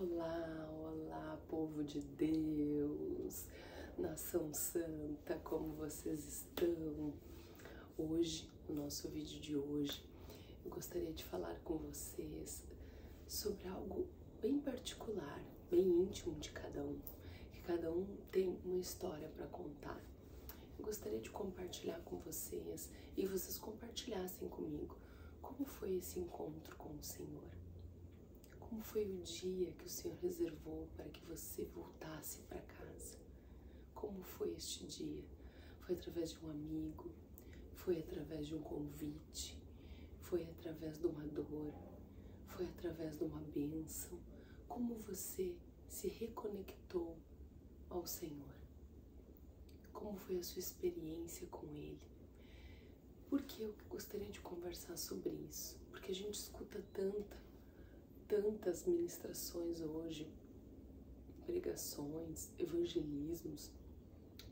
Olá, olá, povo de Deus, nação santa, como vocês estão? Hoje, no nosso vídeo de hoje, eu gostaria de falar com vocês sobre algo bem particular, bem íntimo de cada um, que cada um tem uma história para contar. Eu gostaria de compartilhar com vocês e vocês compartilhassem comigo como foi esse encontro com o Senhor. Como foi o dia que o Senhor reservou para que você voltasse para casa? Como foi este dia? Foi através de um amigo? Foi através de um convite? Foi através de uma dor? Foi através de uma bênção? Como você se reconectou ao Senhor? Como foi a sua experiência com Ele? Por que eu gostaria de conversar sobre isso? Porque a gente escuta tantas ministrações hoje, pregações, evangelismos,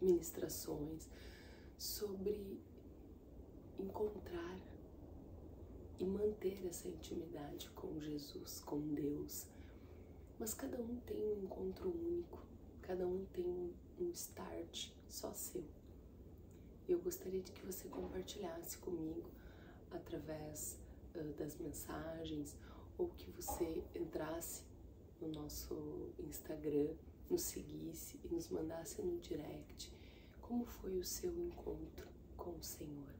ministrações sobre encontrar e manter essa intimidade com Jesus, com Deus. Mas cada um tem um encontro único, cada um tem um start só seu. Eu gostaria de que você compartilhasse comigo através das mensagens, ou que você entrasse no nosso Instagram, nos seguisse e nos mandasse no direct. Como foi o seu encontro com o Senhor?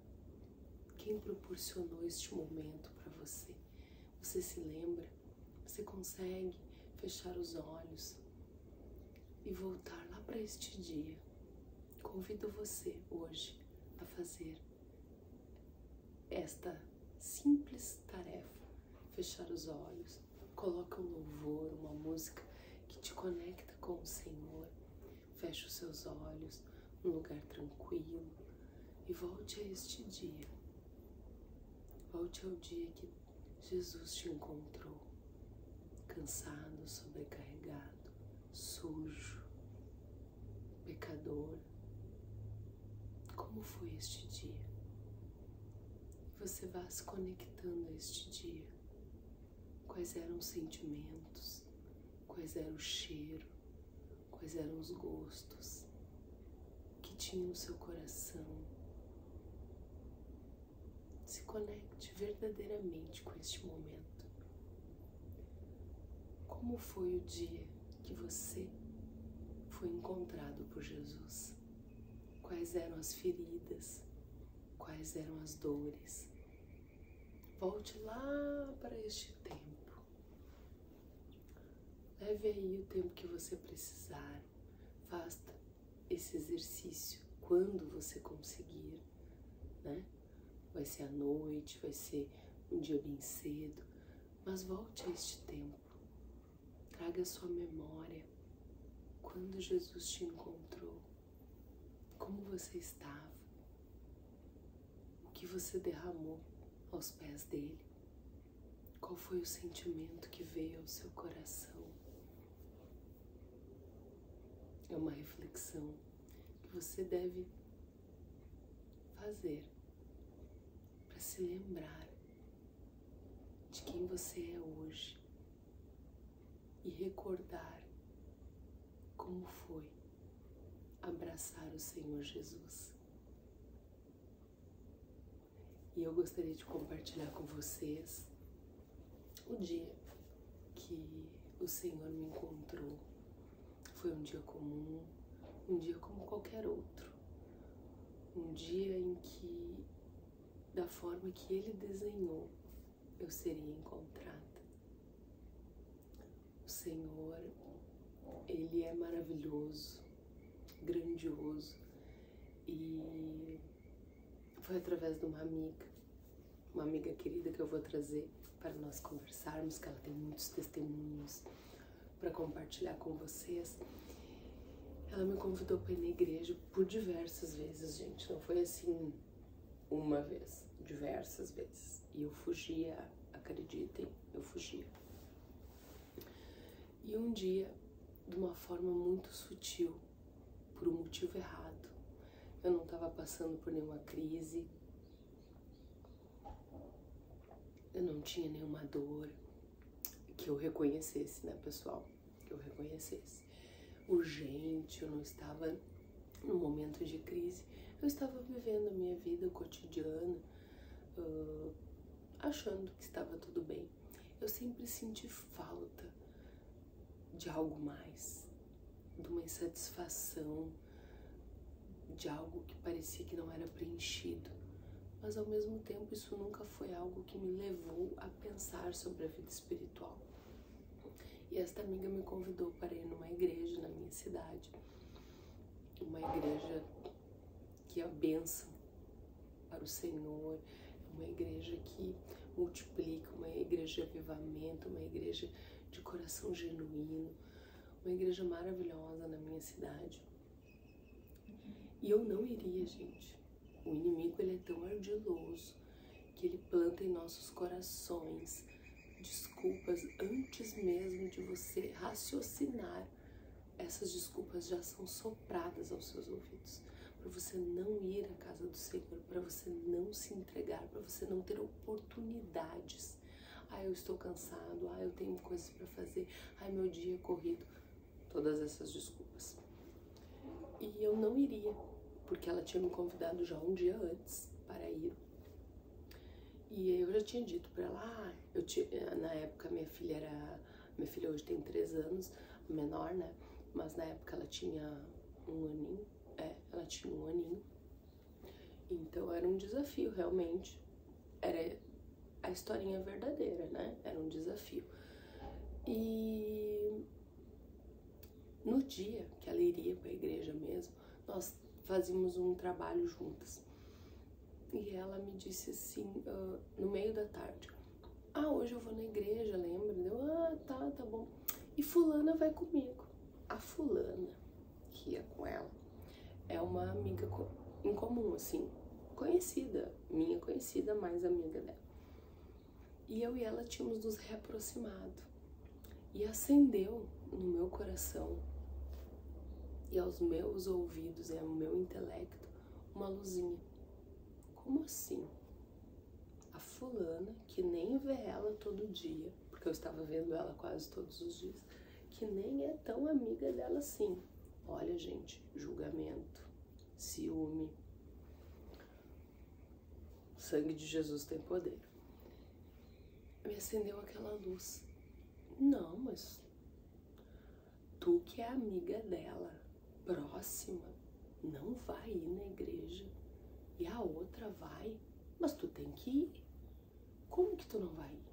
Quem proporcionou este momento para você? Você se lembra? Você consegue fechar os olhos e voltar lá para este dia? Convido você hoje a fazer esta simples tarefa. Fechar os olhos, coloca um louvor, uma música que te conecta com o Senhor. Feche os seus olhos num lugar tranquilo e volte a este dia. Volte ao dia que Jesus te encontrou, cansado, sobrecarregado, sujo, pecador. Como foi este dia? Você vá se conectando a este dia. Quais eram os sentimentos, quais era o cheiro, quais eram os gostos que tinha no seu coração. Se conecte verdadeiramente com este momento. Como foi o dia que você foi encontrado por Jesus? Quais eram as feridas? Quais eram as dores? Volte lá para este tempo. Leve aí o tempo que você precisar. Faça esse exercício quando você conseguir, né? Vai ser à noite, vai ser um dia bem cedo, mas volte a este tempo. Traga a sua memória quando Jesus te encontrou. Como você estava? O que você derramou aos pés dele? Qual foi o sentimento que veio ao seu coração? É uma reflexão que você deve fazer para se lembrar de quem você é hoje e recordar como foi abraçar o Senhor Jesus. E eu gostaria de compartilhar com vocês o dia que o Senhor me encontrou. Foi um dia comum, um dia como qualquer outro. Um dia em que, da forma que Ele desenhou, eu seria encontrada. O Senhor, Ele é maravilhoso, grandioso, e foi através de uma amiga querida que eu vou trazer para nós conversarmos, que ela tem muitos testemunhos para compartilhar com vocês. Ela me convidou para ir na igreja por diversas vezes, gente. Não foi assim uma vez, diversas vezes. E eu fugia, acreditem, eu fugia. E um dia, de uma forma muito sutil, por um motivo errado, eu não estava passando por nenhuma crise, eu não tinha nenhuma dor que eu reconhecesse, né, pessoal? que eu reconhecesse. Urgente, eu não estava num momento de crise, eu estava vivendo a minha vida cotidiana, achando que estava tudo bem. Eu sempre senti falta de algo mais, de uma insatisfação, de algo que parecia que não era preenchido. Mas ao mesmo tempo isso nunca foi algo que me levou a pensar sobre a vida espiritual. E esta amiga me convidou para ir numa igreja na minha cidade, uma igreja que é a bênção para o Senhor, uma igreja que multiplica, uma igreja de avivamento, uma igreja de coração genuíno, uma igreja maravilhosa na minha cidade. E eu não iria, gente. O inimigo, ele é tão ardiloso que ele planta em nossos corações desculpas antes mesmo de você raciocinar. Essas desculpas já são sopradas aos seus ouvidos, para você não ir à casa do Senhor, para você não se entregar, para você não ter oportunidades. Eu estou cansado, eu tenho coisas para fazer, meu dia é corrido. Todas essas desculpas. E eu não iria, porque ela tinha me convidado já um dia antes para ir. E eu já tinha dito para ela, na época minha filha hoje tem 3 anos, menor, né? Mas na época ela tinha um aninho, então era um desafio realmente, era a historinha verdadeira, né? Era um desafio. E no dia que ela iria para a igreja mesmo, nós fazíamos um trabalho juntas. E ela me disse assim, no meio da tarde, hoje eu vou na igreja, lembra? Tá bom. E fulana vai comigo. A fulana que ia com ela é uma amiga em comum, assim, conhecida, minha conhecida, mais amiga dela. E eu e ela tínhamos nos reaproximado. E acendeu no meu coração e aos meus ouvidos e ao meu intelecto uma luzinha. Como assim? A fulana, que nem vê ela todo dia, porque eu estava vendo ela quase todos os dias, que nem é tão amiga dela assim. Olha, gente, julgamento, ciúme. O sangue de Jesus tem poder. Me acendeu aquela luz. Não, mas tu que é amiga dela, próxima, não vai ir na igreja e a outra vai, mas tu tem que ir. Como que tu não vai ir?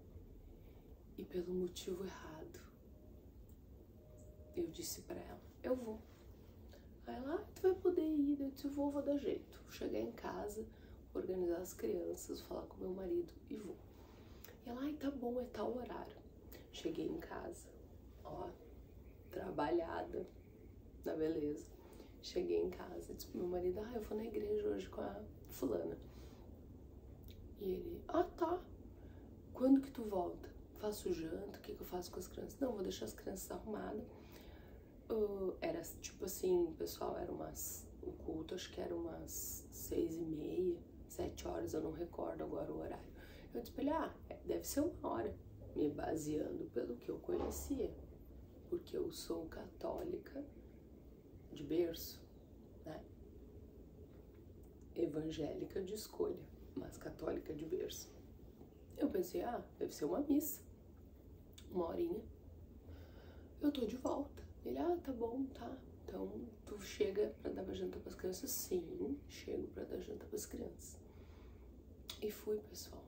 E pelo motivo errado. Eu disse pra ela, eu vou. Aí ela, tu vai poder ir. Eu disse, vou dar jeito. Vou chegar em casa, organizar as crianças, falar com meu marido e vou. E ela, tá bom, é tal horário. Cheguei em casa, trabalhada, na beleza. Cheguei em casa, disse pro meu marido, eu vou na igreja hoje com a fulana. E ele, tá. Quando que tu volta? Faço janta, o que eu faço com as crianças? Não, vou deixar as crianças arrumadas. Era tipo assim, pessoal, o culto acho que era umas 6h30, 7 horas, eu não recordo agora o horário. Eu disse pra ele, deve ser 1 hora, me baseando pelo que eu conhecia, porque eu sou católica de berço, né? Evangélica de escolha, mas católica de berço. Eu pensei, deve ser uma missa, 1 horinha, eu tô de volta. Ele, tá bom, tá. Então, tu chega pra dar janta pras crianças? Sim, chego pra dar janta pras crianças. E fui, pessoal.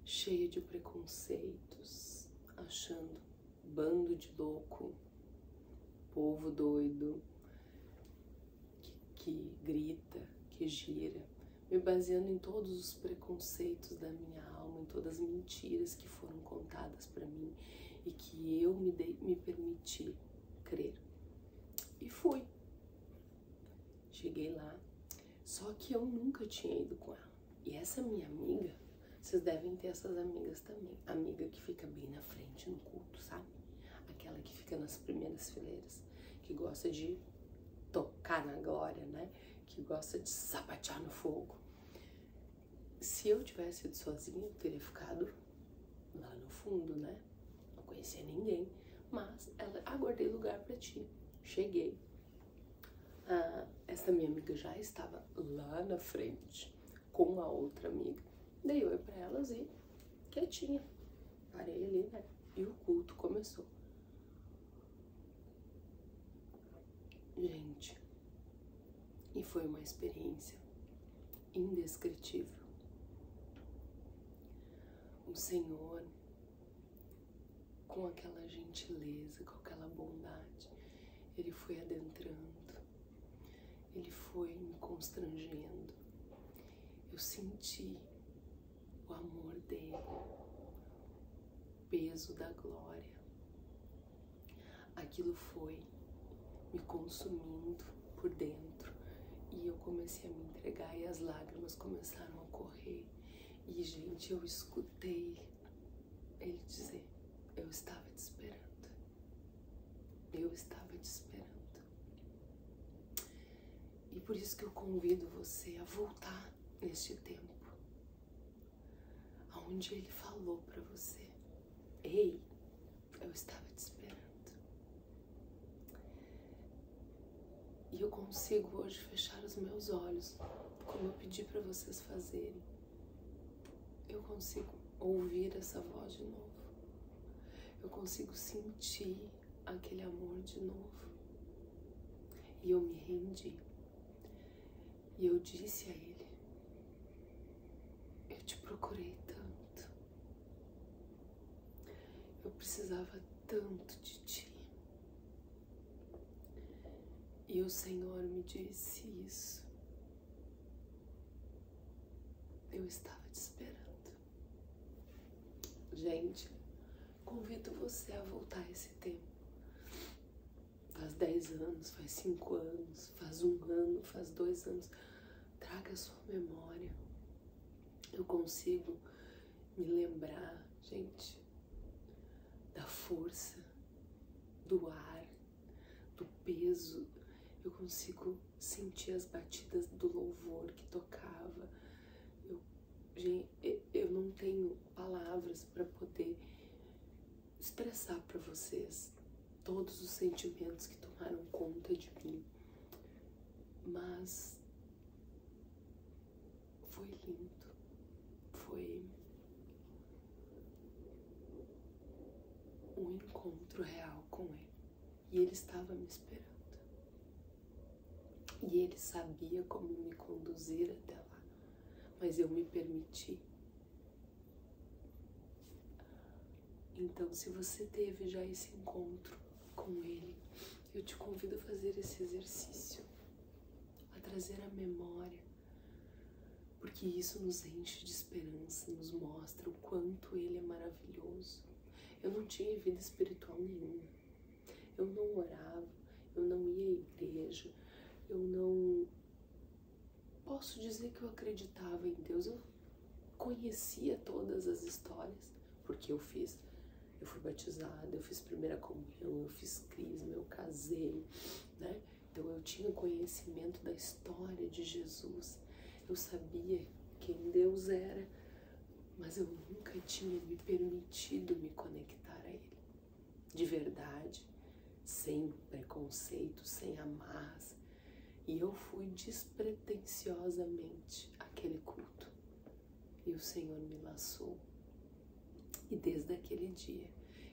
Cheia de preconceitos, achando bando de louco, povo doido, que grita, que gira, me baseando em todos os preconceitos da minha alma, em todas as mentiras que foram contadas pra mim e que eu me permiti crer. E fui. Cheguei lá, só que eu nunca tinha ido com ela. E essa minha amiga, vocês devem ter essas amigas também. Amiga que fica bem na frente no culto, sabe? Aquela que fica nas primeiras fileiras, que gosta de tocar na glória, né? Que gosta de sapatear no fogo. Se eu tivesse ido sozinha, eu teria ficado lá no fundo, né? Não conhecia ninguém. mas ela, guardei lugar pra ti. Cheguei. Essa minha amiga já estava lá na frente com a outra amiga. Dei oi pra elas e quietinha. Parei ali, né? E o culto começou. Gente, e foi uma experiência indescritível. O Senhor, com aquela gentileza, com aquela bondade, Ele foi adentrando, Ele foi me constrangendo. Eu senti o amor dele, o peso da glória. Aquilo foi me consumindo por dentro e eu comecei a me entregar e as lágrimas começaram a correr. E, gente, eu escutei ele dizer: eu estava te esperando. Eu estava te esperando. E por isso que eu convido você a voltar neste tempo, aonde ele falou para você: ei, eu estava te esperando. E eu consigo hoje fechar os meus olhos, como eu pedi para vocês fazerem. Eu consigo ouvir essa voz de novo. Eu consigo sentir aquele amor de novo. E eu me rendi. E eu disse a ele: eu te procurei tanto. Eu precisava tanto de ti. E o Senhor me disse isso. Eu estava te esperando. Gente, convido você a voltar a esse tempo. Faz 10 anos, faz 5 anos, faz 1 ano, faz 2 anos. Traga a sua memória. Eu consigo me lembrar, gente, da força, do ar, do peso. Eu consigo sentir as batidas do louvor que tocava. Eu não tenho palavras para poder expressar para vocês todos os sentimentos que tomaram conta de mim. Mas foi lindo. Foi um encontro real com ele. E ele estava me esperando. E ele sabia como me conduzir até lá, mas eu me permiti. Então, se você teve já esse encontro com ele, eu te convido a fazer esse exercício, a trazer a memória, porque isso nos enche de esperança, nos mostra o quanto ele é maravilhoso. Eu não tinha vida espiritual nenhuma, eu não orava, eu não ia à igreja, eu não posso dizer que eu acreditava em Deus. Eu conhecia todas as histórias, porque eu fui batizada, eu fiz primeira comunhão, eu fiz crisma, eu casei, né? Então eu tinha conhecimento da história de Jesus. Eu sabia quem Deus era, mas eu nunca tinha me permitido me conectar a Ele, de verdade, sem preconceito, sem amarras. E eu fui despretensiosamente àquele culto. E o Senhor me laçou. E desde aquele dia,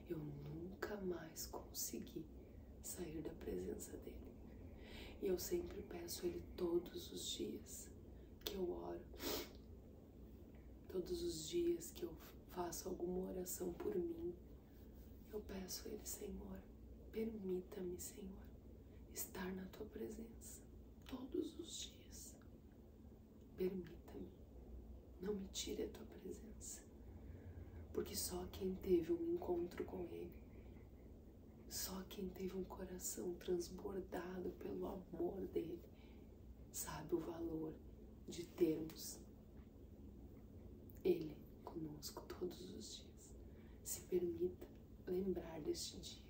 eu nunca mais consegui sair da presença dEle. E eu sempre peço a Ele todos os dias que eu oro, todos os dias que eu faço alguma oração por mim, eu peço a Ele: Senhor, permita-me, Senhor, estar na Tua presença todos os dias. Permita-me, não me tire a Tua presença, porque só quem teve um encontro com Ele, só quem teve um coração transbordado pelo amor dEle, sabe o valor de termos Ele conosco todos os dias. Se permita lembrar deste dia.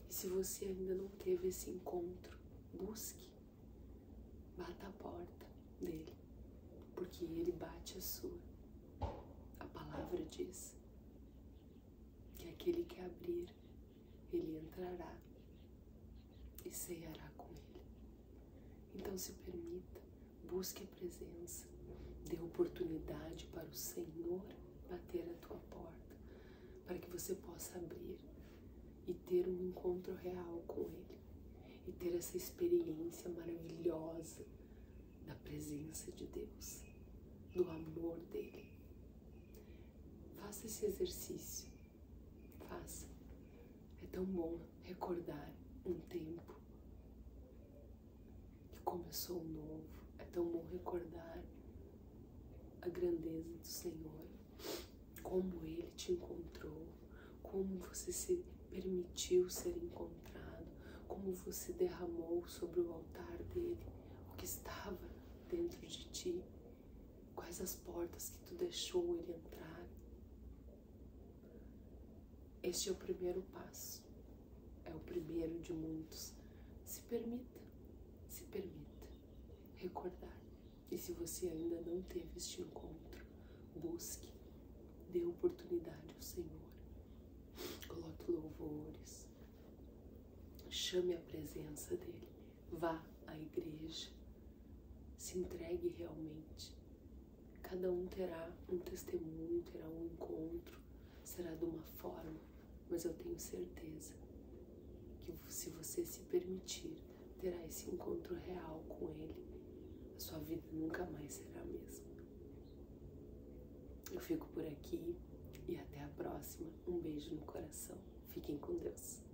E se você ainda não teve esse encontro, busque, bata a porta dele, porque ele bate a sua. A palavra diz que aquele que abrir Ele entrará e ceará com ele. Então se permita, busque a presença, dê oportunidade para o Senhor bater a tua porta, para que você possa abrir e ter um encontro real com Ele, e ter essa experiência maravilhosa da presença de Deus, do amor dEle. Faça esse exercício, faça. É tão bom recordar um tempo que começou novo, é tão bom recordar a grandeza do Senhor, como Ele te encontrou, como você se permitiu ser encontrado, como você derramou sobre o altar dele o que estava dentro de ti, quais as portas que tu deixou ele entrar. Este é o primeiro passo, é o primeiro de muitos. Se permita recordar. E se você ainda não teve este encontro, busque, dê oportunidade ao Senhor. Coloque louvores, chame a presença dEle, vá à igreja, se entregue realmente. Cada um terá um testemunho, terá um encontro, será de uma forma, mas eu tenho certeza que se você se permitir, terá esse encontro real com Ele. A sua vida nunca mais será a mesma. Eu fico por aqui e até a próxima. Um beijo no coração. Fiquem com Deus.